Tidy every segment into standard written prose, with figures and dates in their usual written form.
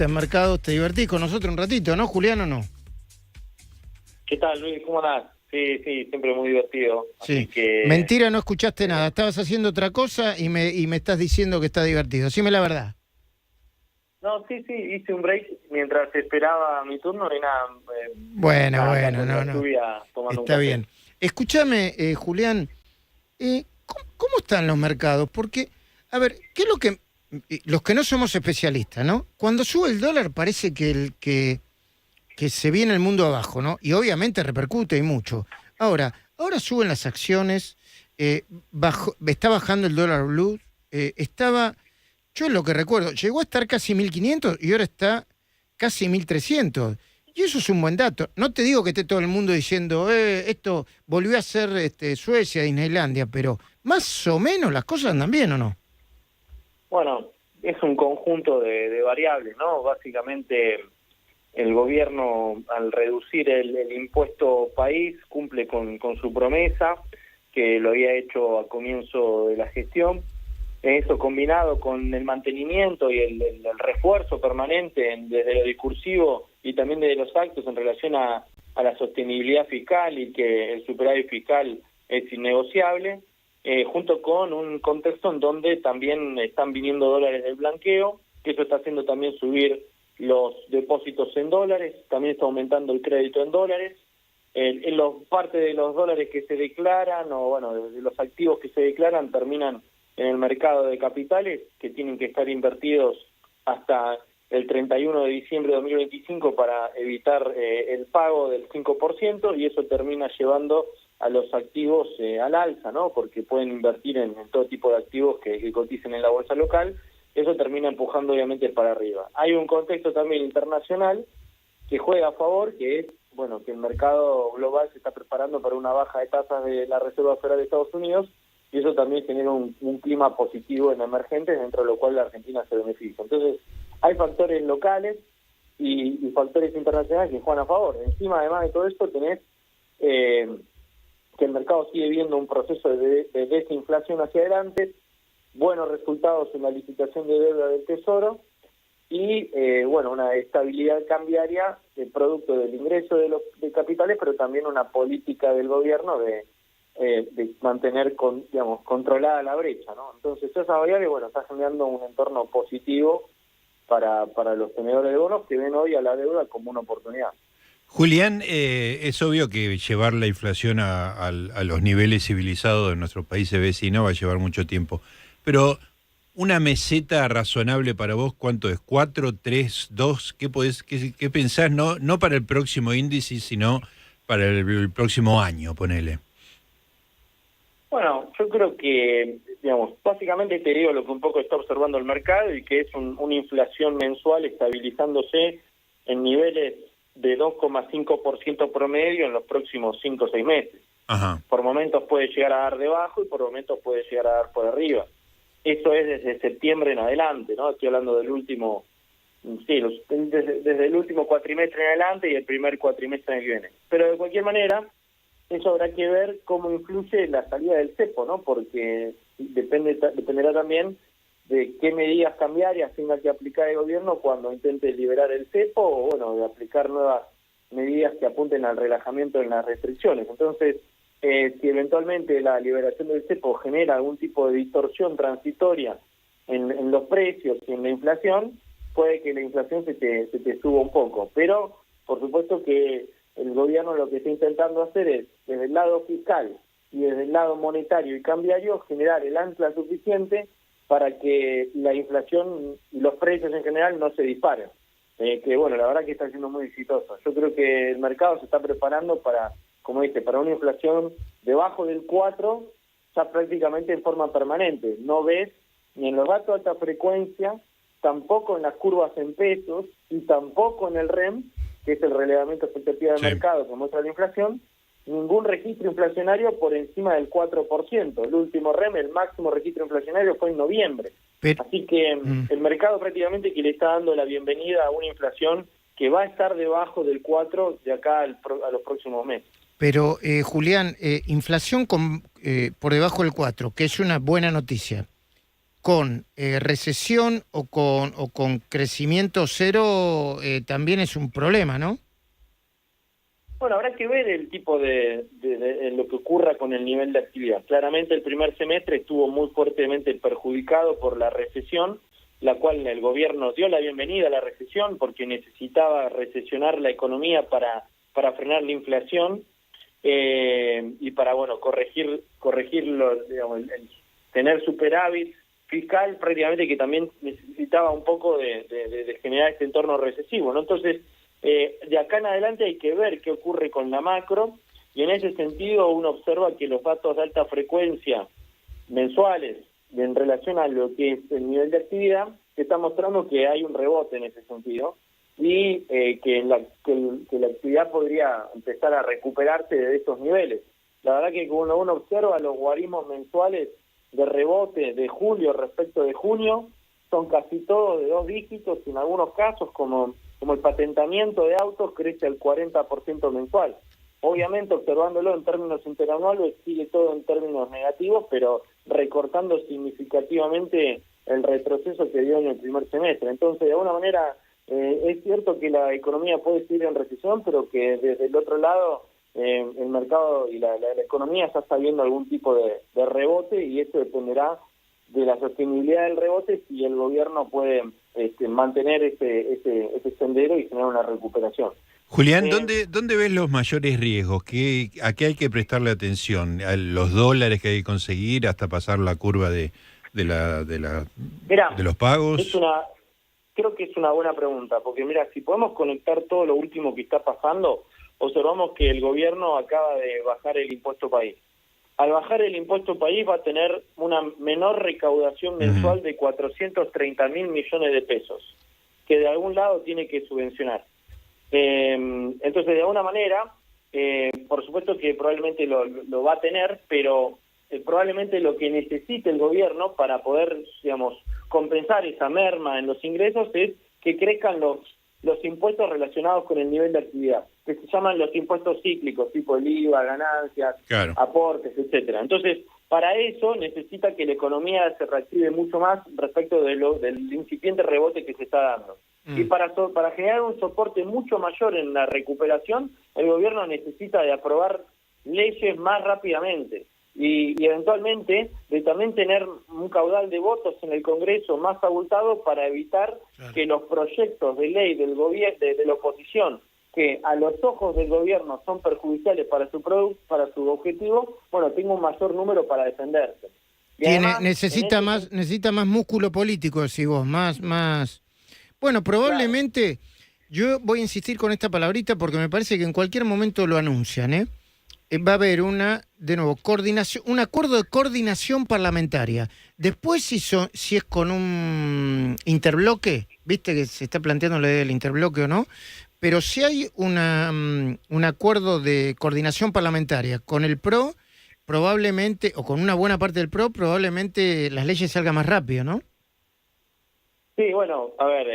En mercados te divertís con nosotros un ratito, ¿no, Julián, o no? ¿Qué tal, Luis? ¿Cómo andás? Sí, siempre muy divertido. Sí. Así que... Mentira, no escuchaste nada. Estabas haciendo otra cosa y me estás diciendo que está divertido. Decime la verdad. No, sí, hice un break mientras esperaba mi turno y nada. Bueno, acá con la no. lluvia tomando un Está café. bien. Escúchame, Julián, ¿cómo están los mercados? Porque, a ver, ¿qué es lo que... Los que no somos especialistas, ¿no? Cuando sube el dólar parece que se viene el mundo abajo, ¿no? Y obviamente repercute y mucho. Ahora suben las acciones, está bajando el dólar blue, yo lo que recuerdo, llegó a estar casi 1.500 y ahora está casi 1.300. Y eso es un buen dato. No te digo que esté todo el mundo diciendo, esto volvió a ser Suecia, Disneylandia, pero más o menos las cosas andan bien, ¿o no? Bueno, es un conjunto de variables, ¿no? Básicamente, el gobierno, al reducir el impuesto país, cumple con su promesa, que lo había hecho a comienzo de la gestión. Eso combinado con el mantenimiento y el refuerzo permanente desde lo discursivo y también desde los actos en relación a la sostenibilidad fiscal y que el superávit fiscal es innegociable, junto con un contexto en donde también están viniendo dólares del blanqueo, que eso está haciendo también subir los depósitos en dólares, también está aumentando el crédito en dólares. Parte de los dólares que se declaran, o bueno, de los activos que se declaran, terminan en el mercado de capitales, que tienen que estar invertidos hasta el 31 de diciembre de 2025 para evitar el pago del 5%, y eso termina llevando a los activos al alza, ¿no? Porque pueden invertir en todo tipo de activos que coticen en la bolsa local. Eso termina empujando obviamente para arriba. Hay un contexto también internacional que juega a favor, que es, bueno, que el mercado global se está preparando para una baja de tasas de la Reserva Federal de Estados Unidos, y eso también genera un clima positivo en emergentes, dentro de lo cual la Argentina se beneficia. Entonces, hay factores locales y factores internacionales que juegan a favor. Encima, además de todo esto, tenés que el mercado sigue viendo un proceso de desinflación hacia adelante, buenos resultados en la licitación de deuda del Tesoro y, bueno, una estabilidad cambiaria producto del ingreso de capitales, pero también una política del gobierno de mantener controlada la brecha, ¿no? Entonces, esa variable, bueno, está generando un entorno positivo para los tenedores de bonos, que ven hoy a la deuda como una oportunidad. Julián, es obvio que llevar la inflación a los niveles civilizados de nuestros países vecinos va a llevar mucho tiempo, pero una meseta razonable para vos, ¿cuánto es? ¿4, 3, 2? ¿Qué pensás? No para el próximo índice, sino para el próximo año, ponele. Bueno, yo creo que, básicamente te digo lo que un poco está observando el mercado, y que es una inflación mensual estabilizándose en niveles de 2,5% promedio en los próximos 5 o 6 meses. Ajá. Por momentos puede llegar a dar debajo y por momentos puede llegar a dar por arriba. Eso es desde septiembre en adelante, ¿no? Estoy hablando del último, desde el último cuatrimestre en adelante y el primer cuatrimestre en el que viene. Pero de cualquier manera, eso habrá que ver cómo influye la salida del cepo, ¿no? Porque dependerá también de qué medidas cambiarias tenga que aplicar el gobierno cuando intente liberar el cepo, o bueno, de aplicar nuevas medidas que apunten al relajamiento en las restricciones. Entonces, si eventualmente la liberación del cepo genera algún tipo de distorsión transitoria en los precios y en la inflación, puede que la inflación se te suba un poco. Pero, por supuesto que el gobierno lo que está intentando hacer es, desde el lado fiscal y desde el lado monetario y cambiario, generar el ancla suficiente para que la inflación y los precios en general no se disparen. Que bueno, la verdad que está siendo muy exitoso. Yo creo que el mercado se está preparando para, como dice, para una inflación debajo del 4, ya prácticamente en forma permanente. No ves ni en los datos de alta frecuencia, tampoco en las curvas en pesos y tampoco en el REM, que es el relevamiento de expectativa del mercado que muestra la inflación, ningún registro inflacionario por encima del 4%. El último REM, el máximo registro inflacionario, fue en noviembre. Así que el mercado prácticamente que le está dando la bienvenida a una inflación que va a estar debajo del 4 de acá a los próximos meses. Pero, Julián, inflación por debajo del 4, que es una buena noticia. con recesión o con crecimiento cero también es un problema, ¿no? Bueno, habrá que ver el tipo de lo que ocurra con el nivel de actividad. Claramente el primer semestre estuvo muy fuertemente perjudicado por la recesión, la cual el gobierno dio la bienvenida a la recesión porque necesitaba recesionar la economía para frenar la inflación y para corregir digamos, tener superávit fiscal prácticamente, que también necesitaba un poco de generar este entorno recesivo, ¿no? Entonces, de acá en adelante hay que ver qué ocurre con la macro, y en ese sentido uno observa que los datos de alta frecuencia mensuales en relación a lo que es el nivel de actividad se está mostrando que hay un rebote en ese sentido, y que la actividad podría empezar a recuperarse de estos niveles. La verdad que cuando uno observa los guarismos mensuales de rebote de julio respecto de junio, son casi todos de 2 dígitos, y en algunos casos, como el patentamiento de autos, crece al 40% mensual. Obviamente, observándolo en términos interanuales, sigue todo en términos negativos, pero recortando significativamente el retroceso que dio en el primer semestre. Entonces, de alguna manera, es cierto que la economía puede seguir en recesión, pero que desde el otro lado el mercado y la economía ya está viendo algún tipo de rebote, y esto dependerá de la sostenibilidad del rebote, si el gobierno puede mantener ese sendero y generar una recuperación. Julián, ¿dónde ves los mayores riesgos? ¿A qué hay que prestarle atención? ¿A los dólares que hay que conseguir hasta pasar la curva de los pagos? Creo que es una buena pregunta, porque mira, si podemos conectar todo lo último que está pasando, observamos que el gobierno acaba de bajar el impuesto país. Al bajar el impuesto país va a tener una menor recaudación mensual de 430.000 millones de pesos, que de algún lado tiene que subvencionar. Entonces, de alguna manera, por supuesto que probablemente lo va a tener, pero probablemente lo que necesite el gobierno para poder, digamos, compensar esa merma en los ingresos es que crezcan los impuestos relacionados con el nivel de actividad, que se llaman los impuestos cíclicos, tipo el IVA, ganancias, claro, aportes, etcétera. Entonces, para eso necesita que la economía se reactive mucho más respecto del incipiente rebote que se está dando. Y para generar un soporte mucho mayor en la recuperación, el gobierno necesita de aprobar leyes más rápidamente y eventualmente de también tener un caudal de votos en el Congreso más abultado para evitar que los proyectos de ley del gobierno de la oposición, que a los ojos del gobierno son perjudiciales para su objetivo, tenga un mayor número para defenderse. Necesita más músculo político, decís vos, más. Bueno, probablemente, yo voy a insistir con esta palabrita porque me parece que en cualquier momento lo anuncian, va a haber un acuerdo de coordinación parlamentaria. Después, si es con un interbloque, viste que se está planteando la idea del interbloque o no, pero si hay un acuerdo de coordinación parlamentaria con el PRO, probablemente, o con una buena parte del PRO, probablemente las leyes salgan más rápido, ¿no? Sí, bueno, a ver,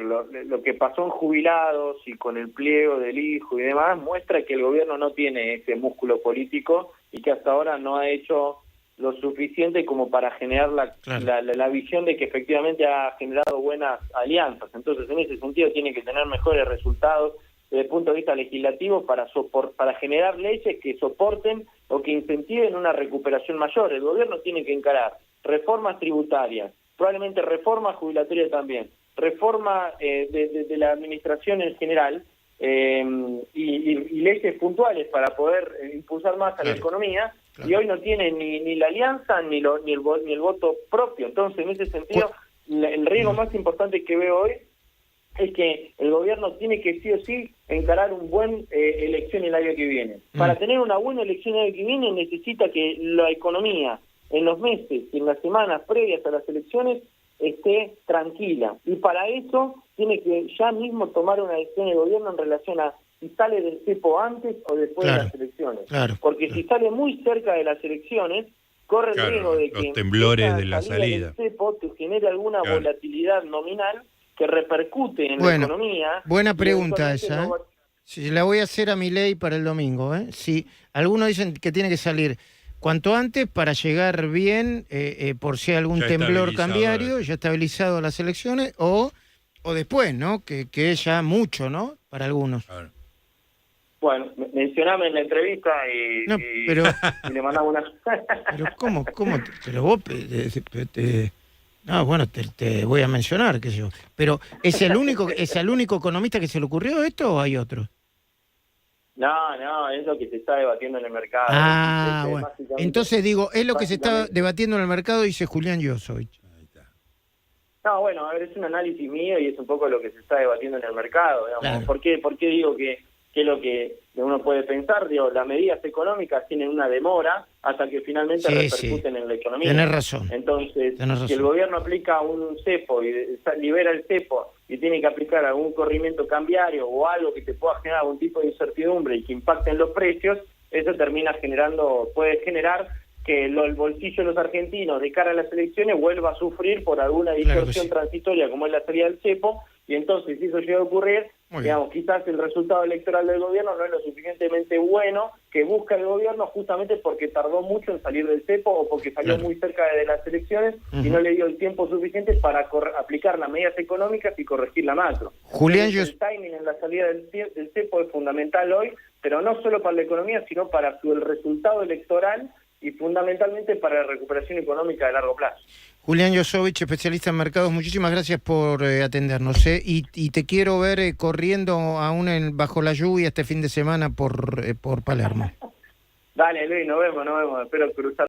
lo que pasó en jubilados y con el pliego del hijo y demás muestra que el gobierno no tiene ese músculo político y que hasta ahora no ha hecho lo suficiente como para generar la visión de que efectivamente ha generado buenas alianzas. Entonces, en ese sentido, tiene que tener mejores resultados desde el punto de vista legislativo para generar leyes que soporten o que incentiven una recuperación mayor. El gobierno tiene que encarar reformas tributarias, probablemente reforma jubilatoria también, reforma de la administración en general, y leyes puntuales para poder impulsar más a la economía, y hoy no tiene ni la alianza ni el voto propio. Entonces, en ese sentido, el riesgo más importante que veo hoy es que el gobierno tiene que sí o sí encarar un buen elección el año que viene. Para tener una buena elección el año que viene necesita que la economía en los meses y en las semanas previas a las elecciones esté tranquila. Y para eso tiene que ya mismo tomar una decisión el gobierno en relación a si sale del cepo antes o después de las elecciones. Porque si sale muy cerca de las elecciones, corre el riesgo de que los temblores de la salida del cepo te genere alguna volatilidad nominal que repercute en la economía. Buena pregunta esa. Si la voy a hacer a Milei para el domingo. Si algunos dicen que tiene que salir cuanto antes para llegar bien, por si hay algún Ya temblor estabilizado, cambiario, ya estabilizado las elecciones, o después, ¿no? Que es ya mucho, ¿no? Para algunos. Claro. Bueno, mencioname en la entrevista No, pero, y le mandamos una... pero ¿cómo? Pero vos, no, bueno, te voy a mencionar, qué sé yo. Pero, ¿es el único economista que se le ocurrió esto o hay otro? No, es lo que se está debatiendo en el mercado. Ah, Es, bueno. básicamente- Entonces digo, es lo que se está básicamente- debatiendo en el mercado, dice Julián Yosovich. Ahí está. No, bueno, a ver, es un análisis mío y es un poco lo que se está debatiendo en el mercado, digamos. Claro. ¿Por qué digo que es lo que uno puede pensar? Digo, las medidas económicas tienen una demora hasta que finalmente Sí, repercuten en la economía. Tenés razón. Entonces, Tenés razón. si el gobierno aplica un cepo y libera el cepo y tiene que aplicar algún corrimiento cambiario o algo que te pueda generar algún tipo de incertidumbre y que impacte en los precios, eso puede generar que el bolsillo de los argentinos de cara a las elecciones vuelva a sufrir por alguna Claro que distorsión sí. transitoria como es la salida del cepo, y entonces si eso llega a ocurrir, Muy digamos, quizás el resultado electoral del gobierno no es lo suficientemente bueno que busca el gobierno justamente porque tardó mucho en salir del cepo o porque salió Claro. muy cerca de las elecciones y Ujú. no le dio el tiempo suficiente para aplicar las medidas económicas y corregir la macro. Julián, Entonces, el timing en la salida del cepo es fundamental hoy, pero no solo para la economía, sino para el resultado electoral y fundamentalmente para la recuperación económica de largo plazo. Julián Yosovich, especialista en mercados, muchísimas gracias por atendernos. Y te quiero ver corriendo aún bajo la lluvia este fin de semana por Palermo. Dale, Luis, nos vemos, espero cruzar.